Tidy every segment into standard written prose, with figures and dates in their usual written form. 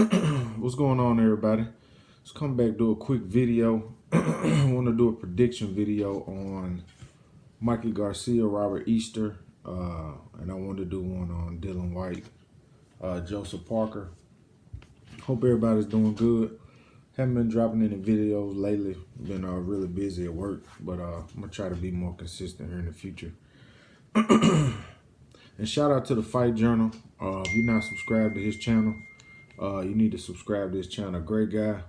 What's going on, everybody? Let's come back, do a quick video. I want to do a prediction video on Mikey Garcia, Robert Easter, and I want to do one on Dylan White, Joseph Parker. Hope everybody's doing good. Haven't been dropping any videos lately. Been really busy at work, but I'm gonna try to be more consistent here in the future. And shout out to the Fight Journal. If you're not subscribed to his channel, you need to subscribe to his channel. Great guy.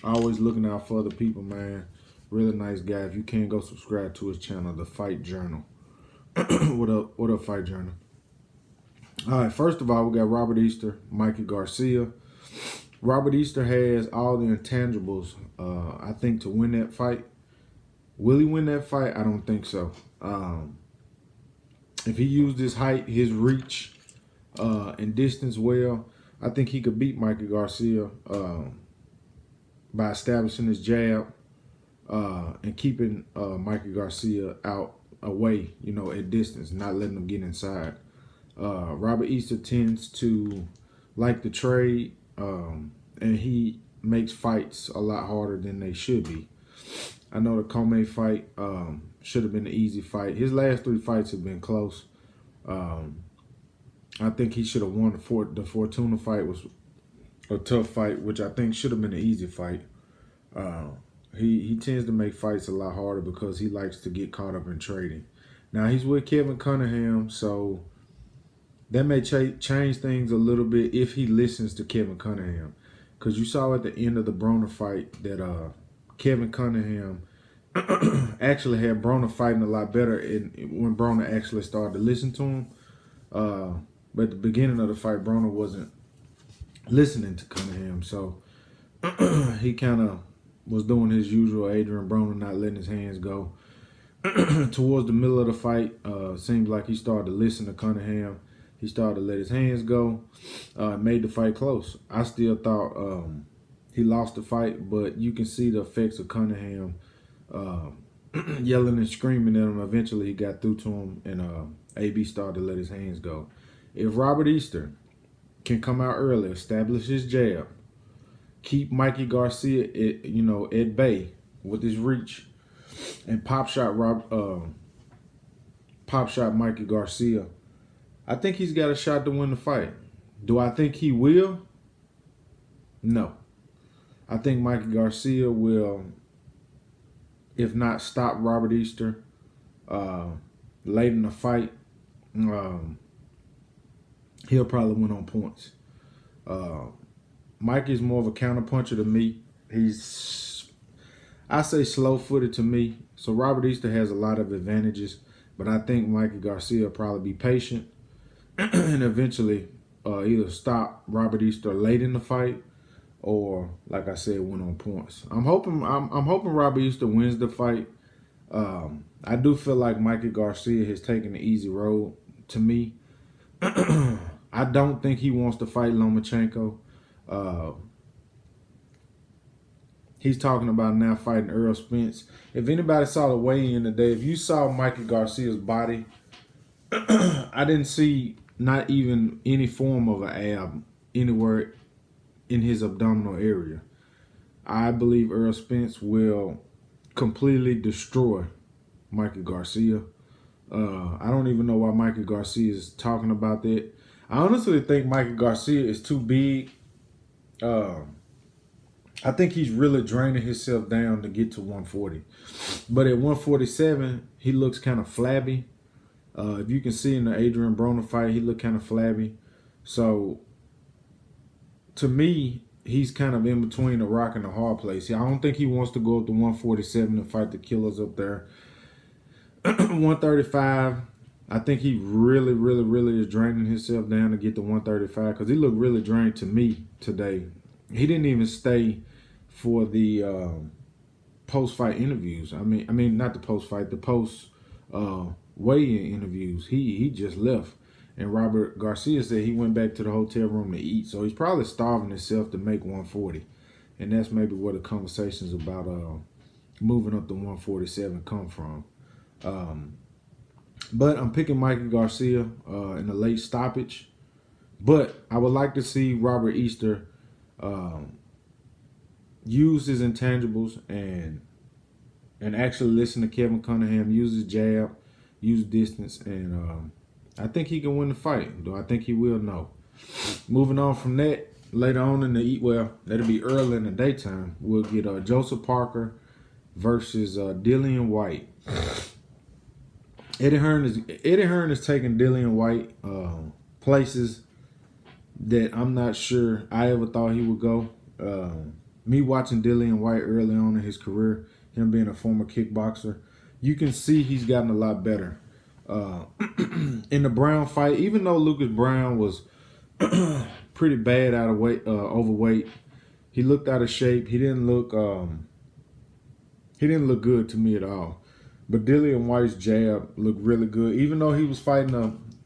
Always looking out for other people, man. Really nice guy. If you can't, go subscribe to his channel, The Fight Journal. What up, Fight Journal? All right, first of all, we got Robert Easter, Mikey Garcia. Robert Easter has all the intangibles, I think, to win that fight. Will he win that fight? I don't think so. If he used his height, his reach, and distance well, I think he could beat Mikey Garcia by establishing his jab and keeping Mikey Garcia out away, at distance, not letting him get inside. Robert Easter tends to like the trade, and he makes fights a lot harder than they should be. I know the Comey fight should have been an easy fight. His last 3 fights have been close. I think he should have won the Fortuna fight. Was a tough fight, which I think should have been an easy fight. He tends to make fights a lot harder because he likes to get caught up in trading. Now he's with Kevin Cunningham, so that may change things a little bit if he listens to Kevin Cunningham. Because you saw at the end of the Broner fight that Kevin Cunningham actually had Broner fighting a lot better when Broner actually started to listen to him. But at the beginning of the fight, Broner wasn't listening to Cunningham. So he kind of was doing his usual Adrian Broner, not letting his hands go. Towards the middle of the fight, seems like he started to listen to Cunningham. He started to let his hands go. Made the fight close. I still thought he lost the fight, but you can see the effects of Cunningham yelling and screaming at him. Eventually, he got through to him, and AB started to let his hands go. If Robert Easter can come out early, establish his jab, keep Mikey Garcia at bay with his reach, and pop shot Mikey Garcia, I think he's got a shot to win the fight. Do I think he will? No. I think Mikey Garcia will, if not stop Robert Easter late in the fight, he'll probably win on points. Mikey's more of a counterpuncher to me. I say slow-footed to me. So Robert Easter has a lot of advantages, but I think Mikey Garcia will probably be patient and eventually either stop Robert Easter late in the fight or, like I said, win on points. I'm hoping Robert Easter wins the fight. I do feel like Mikey Garcia has taken the easy road to me. I don't think he wants to fight Lomachenko. He's talking about now fighting Errol Spence. If anybody saw the weigh-in today, if you saw Mikey Garcia's body, I didn't see not even any form of an ab anywhere in his abdominal area. I believe Errol Spence will completely destroy Mikey Garcia. I don't even know why Mikey Garcia is talking about that. I honestly think Mikey Garcia is too big. I think he's really draining himself down to get to 140. But at 147, he looks kind of flabby. If you can see in the Adrian Broner fight, he looked kind of flabby. So, to me, he's kind of in between a rock and a hard place. I don't think he wants to go up to 147 and fight the killers up there. 135, I think he really, really, really is draining himself down to get to 135 because he looked really drained to me today. He didn't even stay for the post-fight interviews. I mean, not the post-fight, the post weigh-in interviews. He just left. And Robert Garcia said he went back to the hotel room to eat. So he's probably starving himself to make 140. And that's maybe where the conversations about moving up to 147 come from. But I'm picking Mikey Garcia in a late stoppage. But I would like to see Robert Easter use his intangibles and actually listen to Kevin Cunningham, use his jab, use distance, and I think he can win the fight. Though I think he will. No. Moving on from that, later on in the that'll be early in the daytime. We'll get Joseph Parker versus Dillian White. Eddie Hearn is taking Dillian White places that I'm not sure I ever thought he would go. Me watching Dillian White early on in his career, him being a former kickboxer, you can see he's gotten a lot better. In the Brown fight, even though Lucas Brown was pretty bad out of weight, overweight, he looked out of shape. He didn't look good to me at all. But Dillian White's jab looked really good, even though he was fighting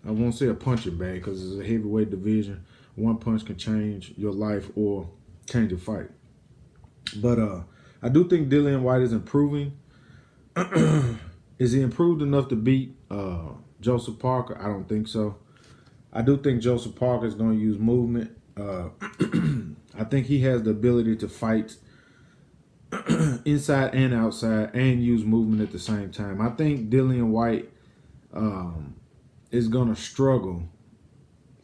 I won't say a punching bag because it's a heavyweight division. One punch can change your life or change a fight. But I do think Dillian White is improving. Is he improved enough to beat Joseph Parker? I don't think so. I do think Joseph Parker is going to use movement. I think he has the ability to fight inside and outside and use movement at the same time. I think Dillian White is going to struggle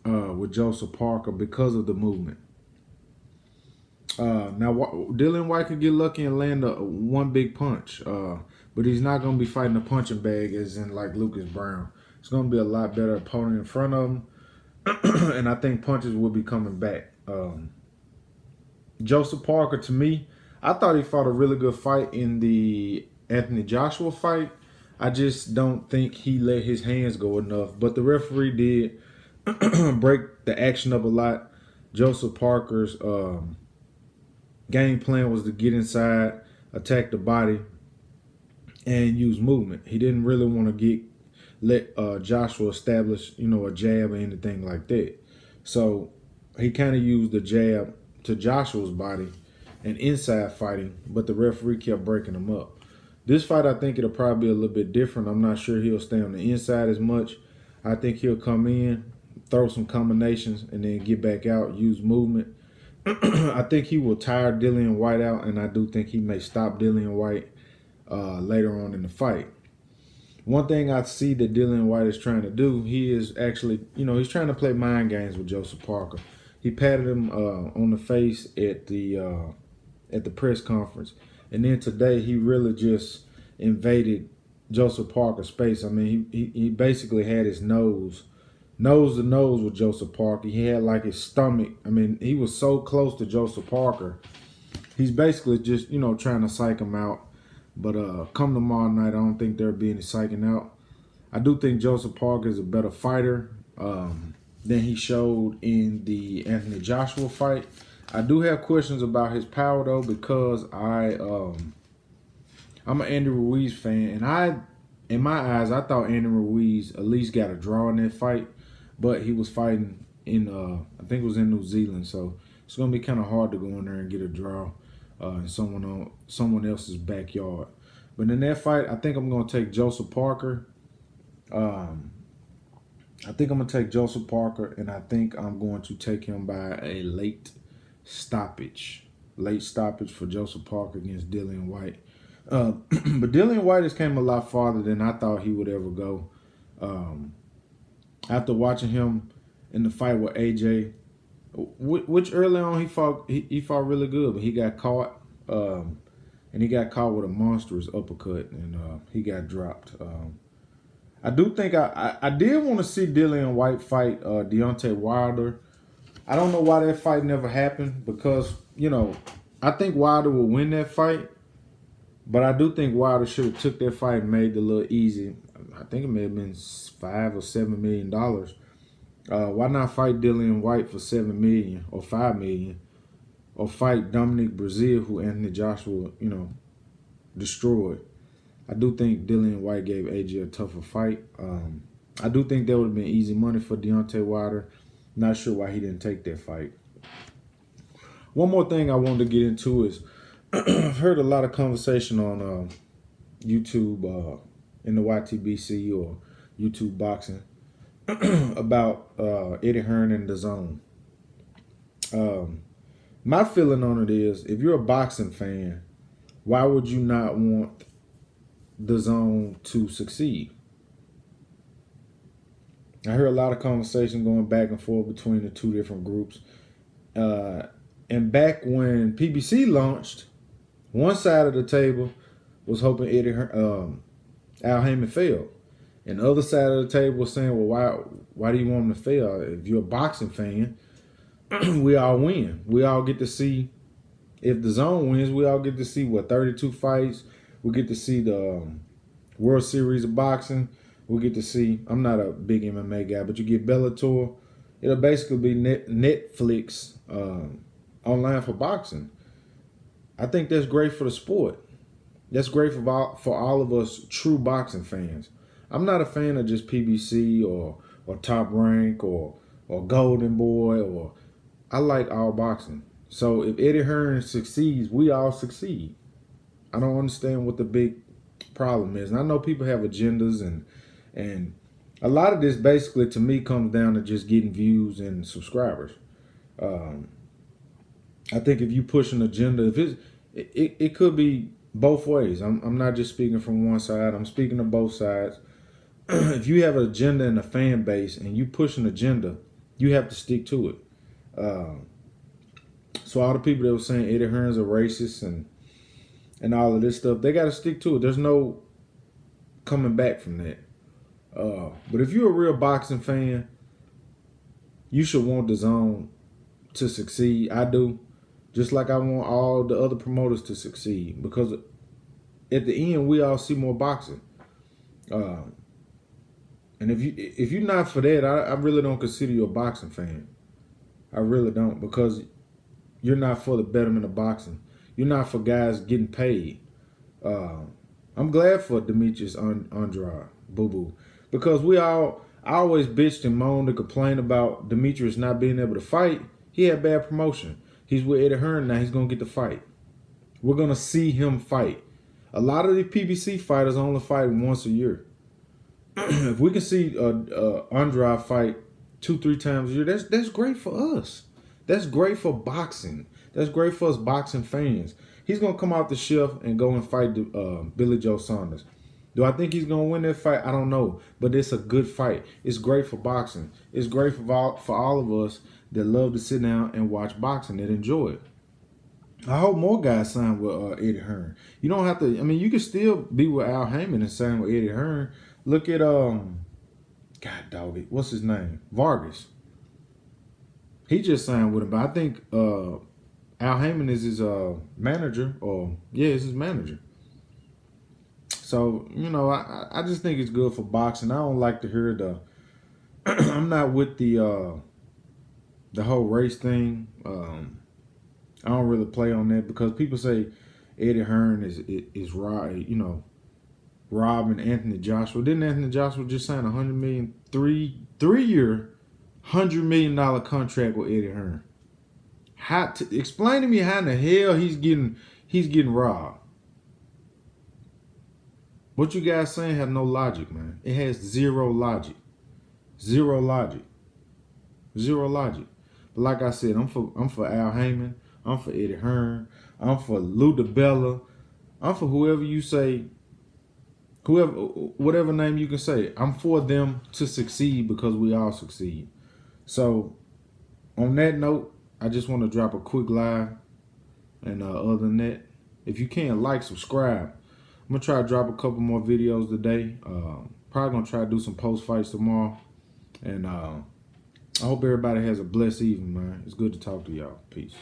with Joseph Parker because of the movement. Now, Dillian White could get lucky and land one big punch, but he's not going to be fighting a punching bag as in like Lucas Brown. It's going to be a lot better opponent in front of him, and I think punches will be coming back. Joseph Parker, to me, I thought he fought a really good fight in the Anthony Joshua fight. I just don't think he let his hands go enough. But the referee did break the action up a lot. Joseph Parker's game plan was to get inside, attack the body, and use movement. He didn't really want to let Joshua establish, a jab or anything like that. So he kind of used the jab to Joshua's body and inside fighting, but the referee kept breaking him up. This fight, I think it'll probably be a little bit different. I'm not sure he'll stay on the inside as much. I think he'll come in, throw some combinations, and then get back out, use movement. I think he will tire Dillian White out, and I do think he may stop Dillian White later on in the fight. One thing I see that Dillian White is trying to do, he is actually, he's trying to play mind games with Joseph Parker. He patted him on the face at the press conference. And then today he really just invaded Joseph Parker's space. I mean, he basically had his nose to nose with Joseph Parker. He had like his stomach. I mean, he was so close to Joseph Parker. He's basically just, trying to psych him out. But come tomorrow night, I don't think there'll be any psyching out. I do think Joseph Parker is a better fighter than he showed in the Anthony Joshua fight. I do have questions about his power though, because I'm an Andy Ruiz fan, and in my eyes, I thought Andy Ruiz at least got a draw in that fight, but he was fighting in I think it was in New Zealand, so it's gonna be kind of hard to go in there and get a draw in someone else's backyard. But in that fight, I think I'm gonna take Joseph Parker. I think I'm gonna take Joseph Parker, and I think I'm going to take him by a late stoppage for Joseph Parker against Dillian White. But Dillian White has came a lot farther than I thought he would ever go. After watching him in the fight with AJ, which early on he fought really good, but he got caught, and he got caught with a monstrous uppercut, and he got dropped. I do think I did want to see Dillian White fight Deontay Wilder. I don't know why that fight never happened, because, I think Wilder will win that fight. But I do think Wilder should have took that fight and made it a little easy. I think it may have been $5 or $7 million. Why not fight Dillian White for $7 million or $5 million? Or fight Dominic Breazeale, who Anthony Joshua, destroyed. I do think Dillian White gave AJ a tougher fight. I do think that would have been easy money for Deontay Wilder. Not sure why he didn't take that fight. One more thing I wanted to get into is I've heard a lot of conversation on YouTube in the YTBC or YouTube boxing about Eddie Hearn and DAZN. My feeling on it is, if you're a boxing fan, why would you not want DAZN to succeed? I hear a lot of conversation going back and forth between the two different groups. And back when PBC launched, one side of the table was hoping Al Heyman failed, and the other side of the table was saying, "Well, why do you want him to fail? If you're a boxing fan, we all win. We all get to see. If DAZN wins, we all get to see 32 fights. We get to see the World Series of Boxing. We get to see. I'm not a big MMA guy, but you get Bellator. It'll basically be Netflix online for boxing. I think that's great for the sport. That's great for all of us true boxing fans. I'm not a fan of just PBC or Top Rank or Golden Boy, or I like all boxing. So if Eddie Hearn succeeds, we all succeed. I don't understand what the big problem is. And I know people have agendas, and a lot of this basically to me comes down to just getting views and subscribers. I think if you push an agenda, if it could be both ways. I'm not just speaking from one side. I'm speaking to both sides. If you have an agenda and a fan base and you push an agenda, you have to stick to it. So all the people that were saying Eddie Hearn's a racist and all of this stuff, they got to stick to it. There's no coming back from that. But if you're a real boxing fan, you should want DAZN to succeed. I do. Just like I want all the other promoters to succeed, because at the end we all see more boxing. And if you're not for that, I really don't consider you a boxing fan. I really don't, because you're not for the betterment of boxing. You're not for guys getting paid. I'm glad for Demetrius Andrade, Boo Boo, because I always bitched and moaned and complained about Demetrius not being able to fight. He had bad promotion. He's with Eddie Hearn now. He's going to get the fight. We're going to see him fight. A lot of the PBC fighters only fight once a year. If we can see Andrade fight 2-3 times a year, that's great for us. That's great for boxing. That's great for us boxing fans. He's going to come out the shelf and go and fight Billy Joe Saunders. Do I think he's going to win that fight? I don't know. But it's a good fight. It's great for boxing. It's great for all of us that love to sit down and watch boxing, that enjoy it. I hope more guys sign with Eddie Hearn. You don't have to, I mean, you can still be with Al Heyman and sign with Eddie Hearn. Look at, God dog it, what's his name? Vargas. He just signed with him, but I think Al Heyman is his manager, is his manager. So, I just think it's good for boxing. I don't like to hear I'm not with the whole race thing. I don't really play on that, because people say Eddie Hearn is robbing Anthony Joshua. Didn't Anthony Joshua just sign $100 million, three-year, $100 million contract with Eddie Hearn? Explain to me how in the hell he's getting robbed. What you guys saying has no logic, man. It has zero logic. Zero logic. Zero logic. But like I said, I'm for Al Heyman. I'm for Eddie Hearn. I'm for Lou DiBella. I'm for whoever you say, whatever name you can say. I'm for them to succeed, because we all succeed. So, on that note, I just want to drop a quick live. And other than that, if you can, like, subscribe. I'm going to try to drop a couple more videos today. Probably going to try to do some post fights tomorrow. And I hope everybody has a blessed evening, man. It's good to talk to y'all. Peace.